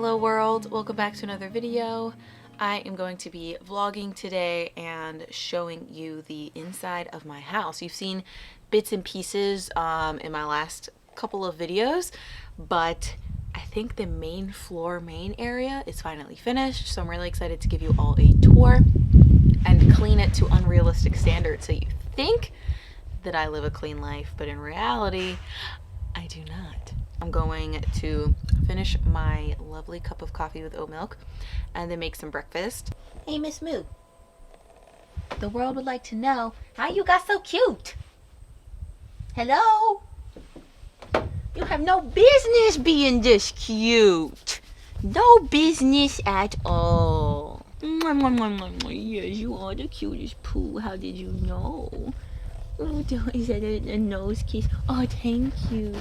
Hello world, welcome back to another video. I am going to be vlogging today and showing you the inside of my house. You've seen bits and pieces in my last couple of videos, but I think the main area is finally finished, so I'm really excited to give you all a tour and clean it to unrealistic standards. So you think that I live a clean life, but in reality, I do not. I'm going to finish my lovely cup of coffee with oat milk and then make some breakfast. Hey, Miss Moo. The world would like to know how you got so cute. Hello? You have no business being this cute. No business at all. Yes, you are the cutest Pooh. How did you know? Oh, is that a nose kiss? Oh, thank you.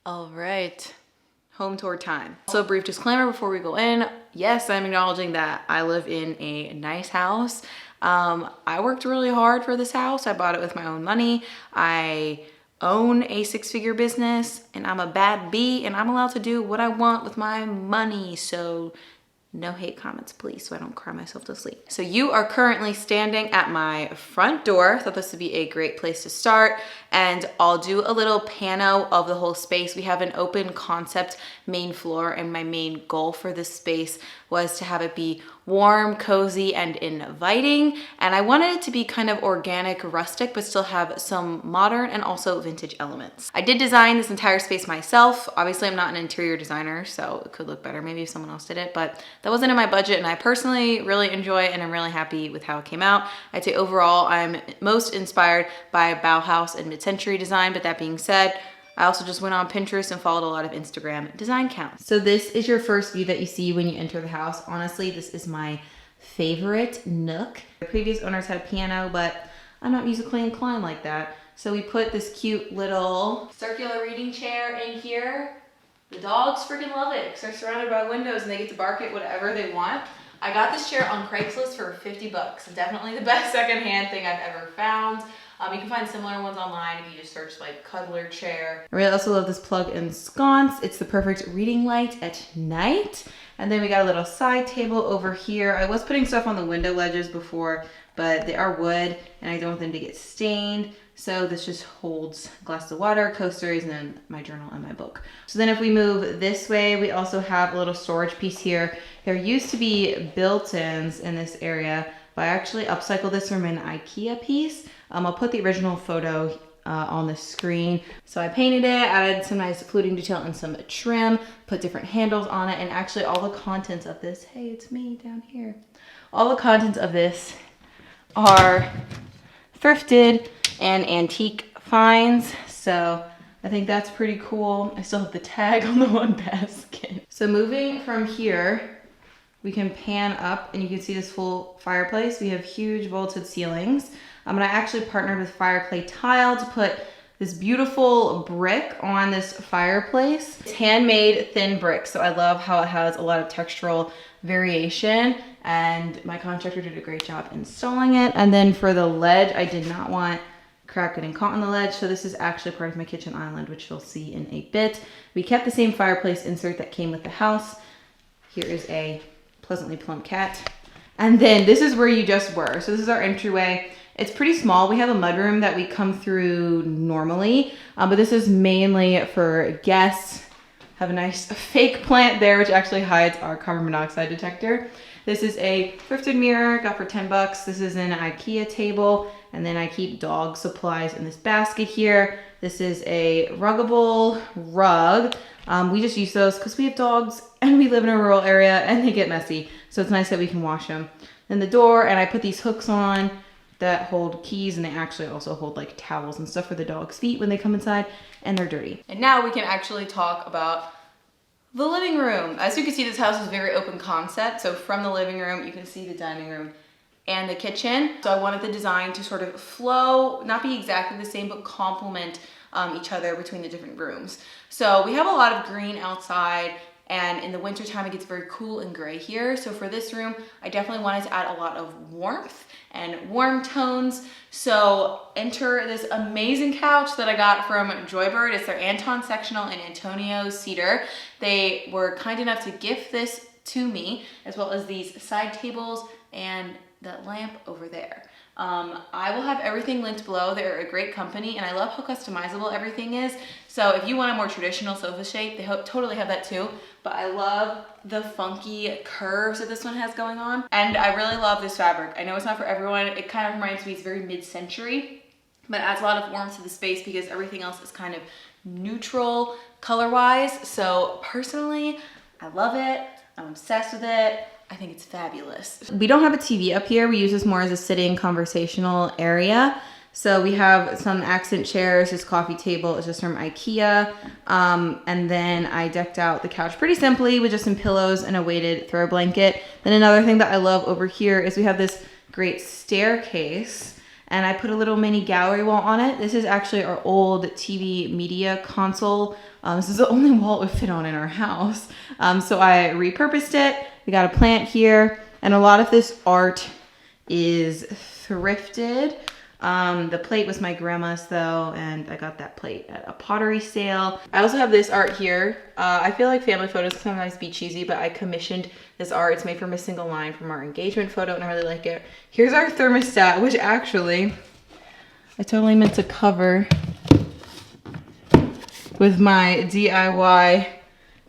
All right, home tour time. So brief disclaimer before we go in. Yes, I'm acknowledging that I live in a nice house. I worked really hard for this house. I bought it with my own money. I own a six-figure business and I'm a bad bee and I'm allowed to do what I want with my money. So no hate comments, please, so I don't cry myself to sleep. So you are currently standing at my front door. Thought this would be a great place to start. And I'll do a little pano of the whole space. We have an open concept main floor, and my main goal for this space was to have it be warm, cozy, and inviting. And I wanted it to be kind of organic, rustic, but still have some modern and also vintage elements. I did design this entire space myself. Obviously, I'm not an interior designer, so it could look better maybe if someone else did it, but that wasn't in my budget, and I personally really enjoy it, and I'm really happy with how it came out. I'd say overall, I'm most inspired by Bauhaus and mid-century design, but that being said, I also just went on Pinterest and followed a lot of Instagram design accounts. So this is your first view that you see when you enter the house. Honestly, this is my favorite nook. The previous owners had a piano, but I'm not musically inclined like that. So we put this cute little circular reading chair in here. The dogs freaking love it because they're surrounded by windows and they get to bark at whatever they want. I got this chair on Craigslist for 50 bucks. Definitely the best secondhand thing I've ever found. You can find similar ones online if you just search like cuddler chair. I really also love this plug and sconce. It's the perfect reading light at night. And then we got a little side table over here. I was putting stuff on the window ledges before, but they are wood and I don't want them to get stained. So this just holds glasses of water, coasters, and then my journal and my book. So then if we move this way, we also have a little storage piece here. There used to be built-ins in this area, but I actually upcycled this from an IKEA piece. I'll put the original photo on the screen. So I painted it, added some nice fluting detail and some trim, put different handles on it, and actually all the contents of this, hey, it's me down here. All the contents of this are thrifted and antique finds. So I think that's pretty cool. I still have the tag on the one basket. So moving from here, we can pan up and you can see this full fireplace. We have huge vaulted ceilings. And I actually partnered with Fireclay Tile to put this beautiful brick on this fireplace. It's handmade thin brick, so I love how it has a lot of textural variation, and my contractor did a great job installing it. And then for the ledge, I did not want crack getting caught on the ledge, so this is actually part of my kitchen island, which you'll see in a bit. We kept the same fireplace insert that came with the house. Here is a pleasantly plump cat. And then this is where you just were. So this is our entryway. It's pretty small. We have a mudroom that we come through normally, but this is mainly for guests. Have a nice fake plant there, which actually hides our carbon monoxide detector. This is a thrifted mirror, got for 10 bucks. This is an IKEA table, and then I keep dog supplies in this basket here. This is a ruggable rug. We just use those because we have dogs and we live in a rural area and they get messy. So it's nice that we can wash them. Then the door, and I put these hooks on that hold keys, and they actually also hold like towels and stuff for the dog's feet when they come inside and they're dirty. And now we can actually talk about the living room. As you can see, this house is very open concept. So from the living room, you can see the dining room and the kitchen. So I wanted the design to sort of flow, not be exactly the same, but complement each other between the different rooms. So we have a lot of green outside and in the winter time it gets very cool and gray here. So for this room, I definitely wanted to add a lot of warmth and warm tones. So enter this amazing couch that I got from Joybird. It's their Anton sectional and Antonio Cedar. They were kind enough to gift this to me, as well as these side tables and that lamp over there. I will have everything linked below. They're a great company and I love how customizable everything is. So if you want a more traditional sofa shape, they totally have that too. But I love the funky curves that this one has going on. And I really love this fabric. I know it's not for everyone. It kind of reminds me, it's very mid-century, but it adds a lot of warmth to the space because everything else is kind of neutral color-wise. So personally, I love it. I'm obsessed with it. I think it's fabulous. We don't have a TV up here. We use this more as a sitting conversational area. So we have some accent chairs. This coffee table is just from IKEA. And then I decked out the couch pretty simply with just some pillows and a weighted throw blanket. Then another thing that I love over here is we have this great staircase and I put a little mini gallery wall on it. This is actually our old TV media console. This is the only wall it would fit on in our house. So I repurposed it. We got a plant here, and a lot of this art is thrifted. The plate was my grandma's though, and I got that plate at a pottery sale. I also have this art here. I feel like family photos can sometimes be cheesy, but I commissioned this art. It's made from a single line from our engagement photo, and I really like it. Here's our thermostat, which actually I totally meant to cover with my DIY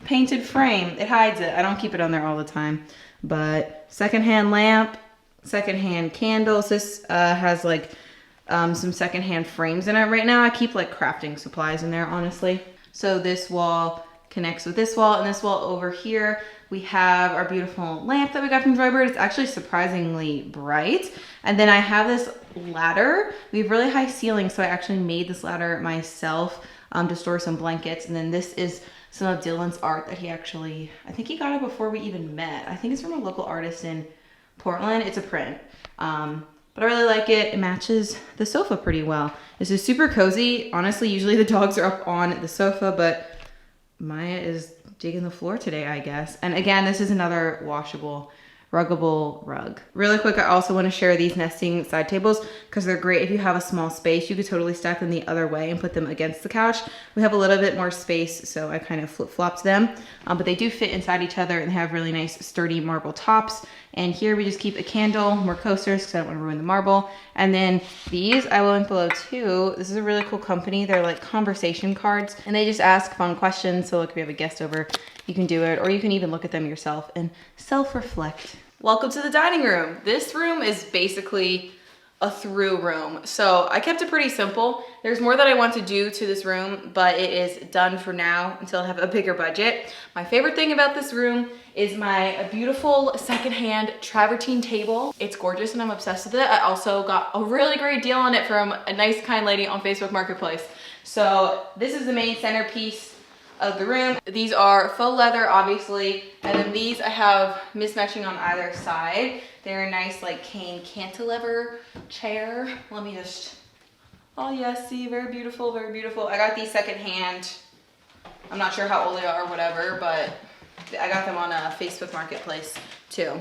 painted frame. It hides it. I don't keep it on there all the time. But secondhand lamp, secondhand candles. This has like some secondhand frames in it right now. I keep like crafting supplies in there, honestly. So this wall connects with this wall, and this wall over here, we have our beautiful lamp that we got from Joybird. It's actually surprisingly bright. And then I have this ladder. We have really high ceilings, so I actually made this ladder myself to store some blankets. And then this is some of Dylan's art that he actually, I think he got it before we even met. I think it's from a local artist in Portland. It's a print. But I really like it. It matches the sofa pretty well. This is super cozy. Honestly, usually the dogs are up on the sofa, but Maya is digging the floor today, I guess. And again, this is another washable, ruggable rug. Really quick, I also want to share these nesting side tables because they're great if you have a small space. You could totally stack them the other way and put them against the couch. We have a little bit more space, so I kind of flip-flopped them. But they do fit inside each other and they have really nice sturdy marble tops. And here we just keep a candle, more coasters because I don't want to ruin the marble. And then these I will link below too. This is a really cool company. They're like conversation cards and they just ask fun questions. So like if you have a guest over, you can do it, or you can even look at them yourself and self-reflect. Welcome to the dining room. This room is basically a through room. So I kept it pretty simple. There's more that I want to do to this room, but it is done for now until I have a bigger budget. My favorite thing about this room is my beautiful secondhand travertine table. It's gorgeous and I'm obsessed with it. I also got a really great deal on it from a nice, kind lady on Facebook Marketplace. So this is the main centerpiece of the room. These are faux leather, obviously, and then these I have mismatching on either side. They're a nice like cane cantilever chair. Let me just, oh yes, see, very beautiful, very beautiful. I got these secondhand. I'm not sure how old they are or whatever, but I got them on a Facebook Marketplace too.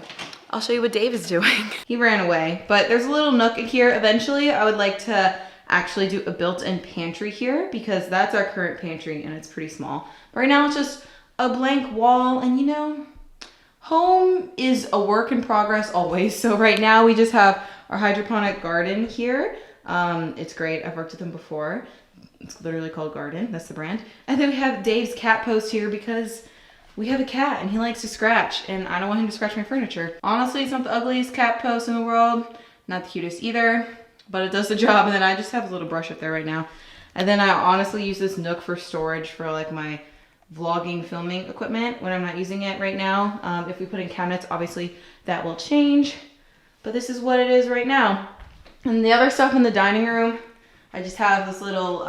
I'll show you what Dave is doing. He ran away, but there's a little nook in here. Eventually, I would like to actually do a built-in pantry here because that's our current pantry and it's pretty small. But right now it's just a blank wall, and you know, home is a work in progress always. So right now we just have our hydroponic garden here. It's great. I've worked with them before. It's literally called Garden. That's the brand. And then we have Dave's cat post here because we have a cat and he likes to scratch and I don't want him to scratch my furniture. Honestly, it's not the ugliest cat post in the world. Not the cutest either, but it does the job. And then I just have a little brush up there right now. And then I honestly use this nook for storage for like my vlogging, filming equipment when I'm not using it right now. If we put in cabinets, obviously that will change, but this is what it is right now. And the other stuff in the dining room, I just have this little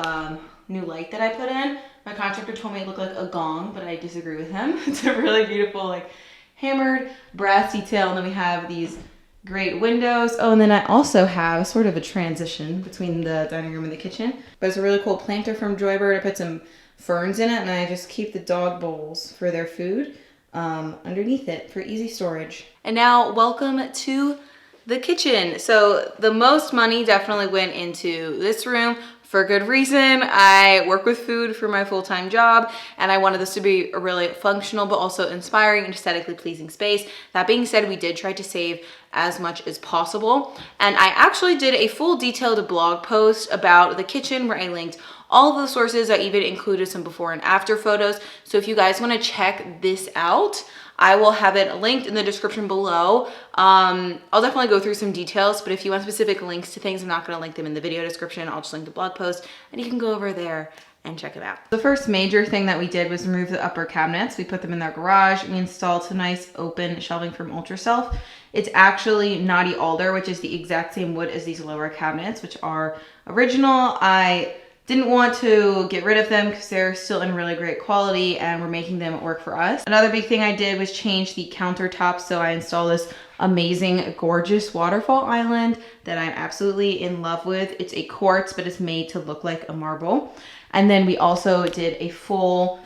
new light that I put in. My contractor told me it looked like a gong, but I disagree with him. It's a really beautiful like hammered brass detail. And then we have these great windows. Oh, and then I also have sort of a transition between the dining room and the kitchen. But it's a really cool planter from Joybird. I put some ferns in it, and I just keep the dog bowls for their food underneath it for easy storage. And now welcome to the kitchen. So the most money definitely went into this room for good reason. I work with food for my full-time job, and I wanted this to be a really functional but also inspiring and aesthetically pleasing space. That being said, we did try to save as much as possible, and I actually did a full detailed blog post about the kitchen where I linked all of the sources. I even included some before and after photos. So if you guys want to check this out, I will have it linked in the description below. I'll definitely go through some details, but if you want specific links to things, I'm not going to link them in the video description. I'll just link the blog post, and you can go over there and check it out. The first major thing that we did was remove the upper cabinets. We put them in their garage. We installed some nice open shelving from Ultraself. It's actually knotty alder, which is the exact same wood as these lower cabinets, which are original. I didn't want to get rid of them because they're still in really great quality, and we're making them work for us. Another big thing I did was change the countertops. So I installed this amazing, gorgeous waterfall island that I'm absolutely in love with. It's a quartz, but it's made to look like a marble. And then we also did a full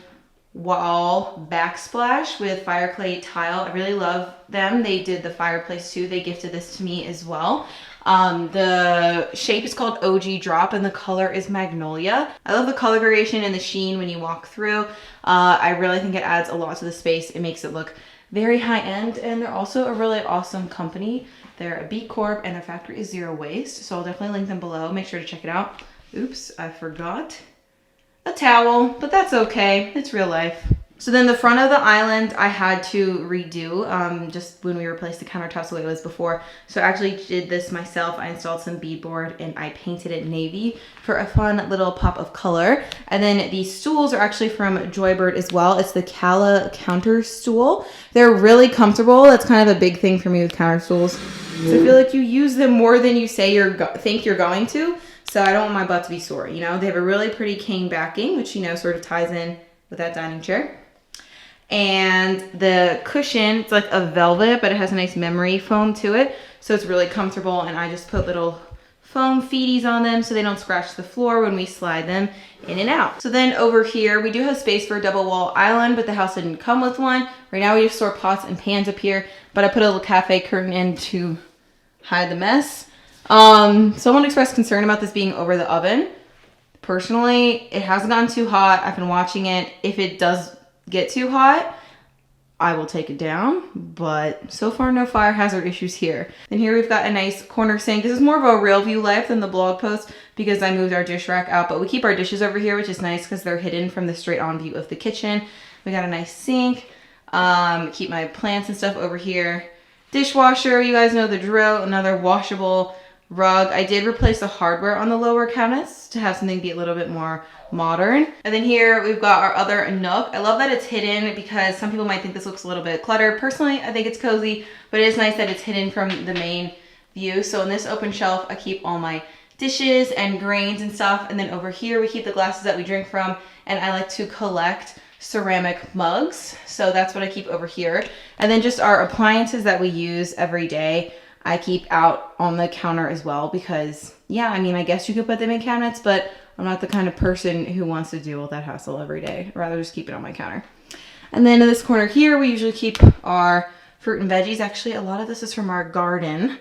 wall backsplash with fire clay tile. I really love them. They did the fireplace too. They gifted this to me as well. The shape is called Ogee Drop, and the color is Magnolia. I love the color variation and the sheen when you walk through. I really think it adds a lot to the space. It makes it look very high end, and they're also a really awesome company. They're a B Corp, and their factory is zero waste. So I'll definitely link them below. Make sure to check it out. Oops, I forgot a towel, but that's okay. It's real life. So then the front of the island I had to redo just when we replaced the countertops the way it was before. So I actually did this myself. I installed some beadboard and I painted it navy for a fun little pop of color. And then these stools are actually from Joybird as well. It's the Cala counter stool. They're really comfortable. That's kind of a big thing for me with counter stools. So I feel like you use them more than you say think you're going to. So I don't want my butt to be sore, you know? They have a really pretty cane backing, which, you know, sort of ties in with that dining chair. And the cushion, it's like a velvet, but it has a nice memory foam to it. So it's really comfortable, and I just put little foam feeties on them so they don't scratch the floor when we slide them in and out. So then over here, we do have space for a double wall island, but the house didn't come with one. Right now we just store pots and pans up here, but I put a little cafe curtain in to hide the mess. Someone expressed concern about this being over the oven. Personally, it hasn't gotten too hot. I've been watching it. If it does get too hot, I will take it down, but so far no fire hazard issues here. And here we've got a nice corner sink. This is more of a real view life than the blog post because I moved our dish rack out, but we keep our dishes over here, which is nice because they're hidden from the straight on view of the kitchen. We got a nice sink. Keep my plants and stuff over here. Dishwasher, you guys know the drill. Another washable rug. I did replace the hardware on the lower cabinets to have something be a little bit more modern. And then here we've got our other nook. I love that it's hidden because some people might think this looks a little bit cluttered. Personally, I think it's cozy, but it is nice that it's hidden from the main view. So in this open shelf, I keep all my dishes and grains and stuff. And then over here, we keep the glasses that we drink from. And I like to collect ceramic mugs. So that's what I keep over here. And then just our appliances that we use every day, I keep out on the counter as well because, yeah, I mean, I guess you could put them in cabinets, but I'm not the kind of person who wants to deal with that hassle every day. I'd rather just keep it on my counter. And then in this corner here, we usually keep our fruit and veggies. Actually, a lot of this is from our garden.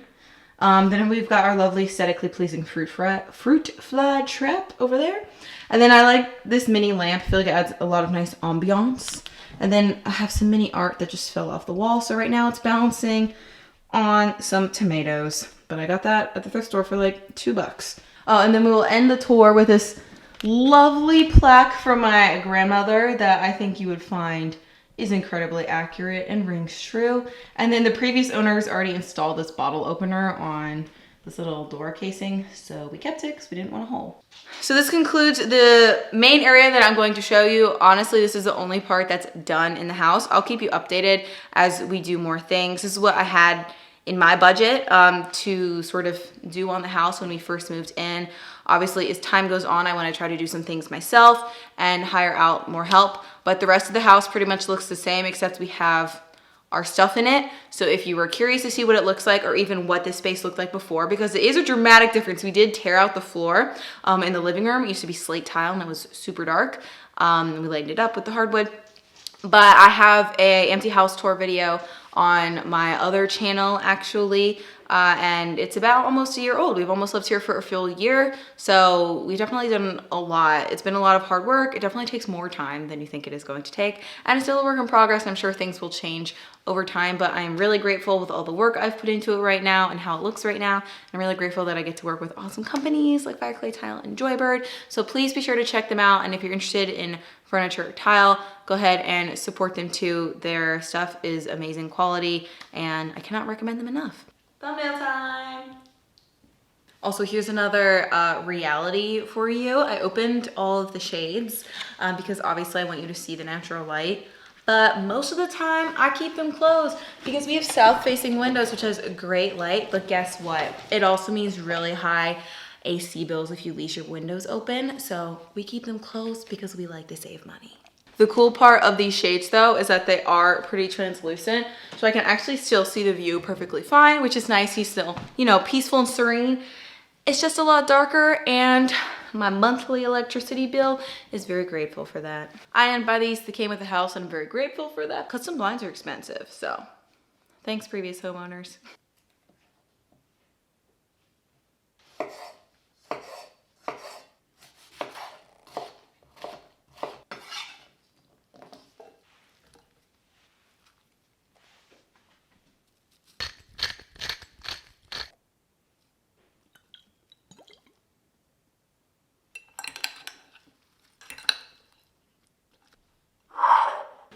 Then we've got our lovely aesthetically pleasing fruit fly trap over there. And then I like this mini lamp. I feel like it adds a lot of nice ambiance. And then I have some mini art that just fell off the wall. So right now it's balancing on some tomatoes, but I got that at the thrift store for like $2. Oh, and then we will end the tour with this lovely plaque from my grandmother that I think you would find is incredibly accurate and rings true. And then the previous owners already installed this bottle opener on this little door casing, so we kept it because we didn't want a hole. So this concludes the main area that I'm going to show you. Honestly, this is the only part that's done in the house. I'll keep you updated as we do more things. This is what I had in my budget to sort of do on the house when we first moved in. Obviously, as time goes on, I want to try to do some things myself and hire out more help. But the rest of the house pretty much looks the same, except we have our stuff in it. So if you were curious to see what it looks like or even what this space looked like before, because it is a dramatic difference. We did tear out the floor in the living room. It used to be slate tile and it was super dark. We lightened it up with the hardwood. But I have a empty house tour video on my other channel actually, and it's about almost a year old. We've almost lived here for a full year, so we've definitely done a lot. It's been a lot of hard work. It definitely takes more time than you think it is going to take, and it's still a work in progress. I'm sure things will change over time, but I am really grateful with all the work I've put into it right now and how it looks right now. I'm really grateful that I get to work with awesome companies like Fire Clay Tile and Joybird, so please be sure to check them out, and if you're interested in furniture or tile, go ahead and support them too. Their stuff is amazing quality and I cannot recommend them enough. Thumbnail time. Also, here's another reality for you. I opened all of the shades because obviously I want you to see the natural light, but most of the time I keep them closed because we have south facing windows, which has a great light, but guess what? It also means really high AC bills if you leave your windows open. So we keep them closed because we like to save money. The cool part of these shades though is that they are pretty translucent, so I can actually still see the view perfectly fine, which is nice. He's still, you know, peaceful and serene. It's just a lot darker, and my monthly electricity bill is very grateful for that. I didn't buy these, they came with the house, and I'm very grateful for that. Custom blinds are expensive, so thanks previous homeowners.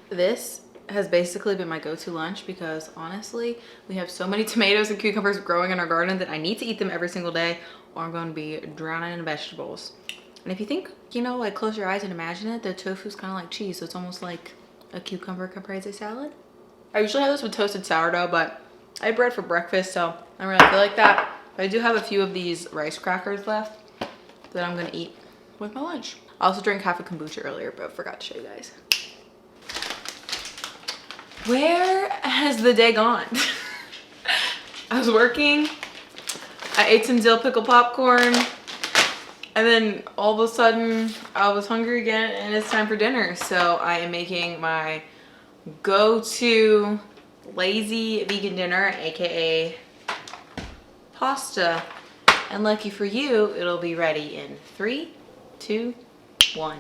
This has basically been my go-to lunch because honestly, we have so many tomatoes and cucumbers growing in our garden that I need to eat them every single day or I'm going to be drowning in vegetables. And if you think, you know, like close your eyes and imagine it, the tofu's kind of like cheese, so it's almost like a cucumber caprese salad. I usually have this with toasted sourdough, but I had bread for breakfast, so I don't really feel like that. But I do have a few of these rice crackers left that I'm gonna eat with my lunch. I also drank half a kombucha earlier, but forgot to show you guys. Where has the day gone? I was working, I ate some dill pickle popcorn, and then all of a sudden I was hungry again and it's time for dinner. So I am making my go-to lazy vegan dinner, aka pasta. And lucky for you, it'll be ready in 3, 2, 1.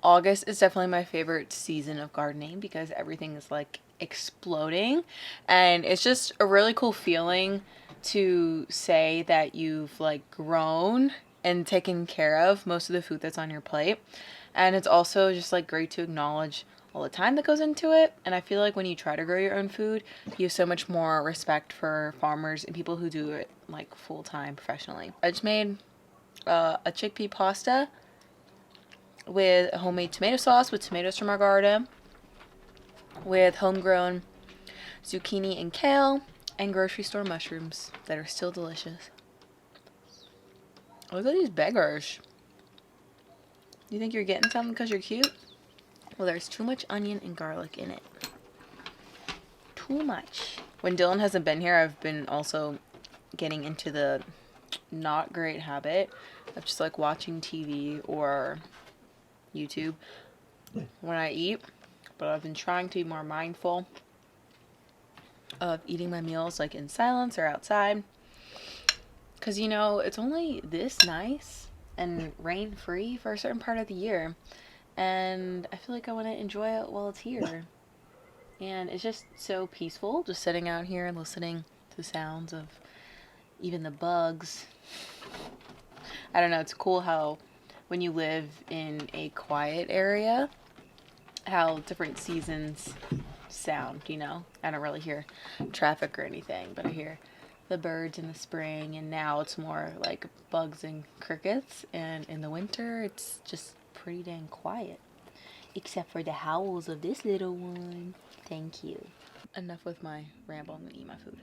August is definitely my favorite season of gardening because everything is like exploding, and it's just a really cool feeling to say that you've like grown and taken care of most of the food that's on your plate. And it's also just like great to acknowledge all the time that goes into it. And I feel like when you try to grow your own food, you have so much more respect for farmers and people who do it like full-time professionally. I just made a chickpea pasta with a homemade tomato sauce with tomatoes from our garden, with homegrown zucchini and kale, and grocery store mushrooms that are still delicious. Look at these beggars. You think you're getting something because you're cute? Well, there's too much onion and garlic in it. Too much. When Dylan hasn't been here, I've been also getting into the not great habit of just like watching TV or YouTube when I eat, but I've been trying to be more mindful of eating my meals like in silence or outside, because you know it's only this nice and rain free for a certain part of the year, and I feel like I want to enjoy it while it's here. And it's just so peaceful just sitting out here and listening to the sounds of even the bugs. I don't know, it's cool how when you live in a quiet area, how different seasons sound, you know? I don't really hear traffic or anything, but I hear the birds in the spring, and now it's more like bugs and crickets, and in the winter it's just pretty dang quiet. Except for the howls of this little one. Thank you. Enough with my ramble, I'm gonna eat my food.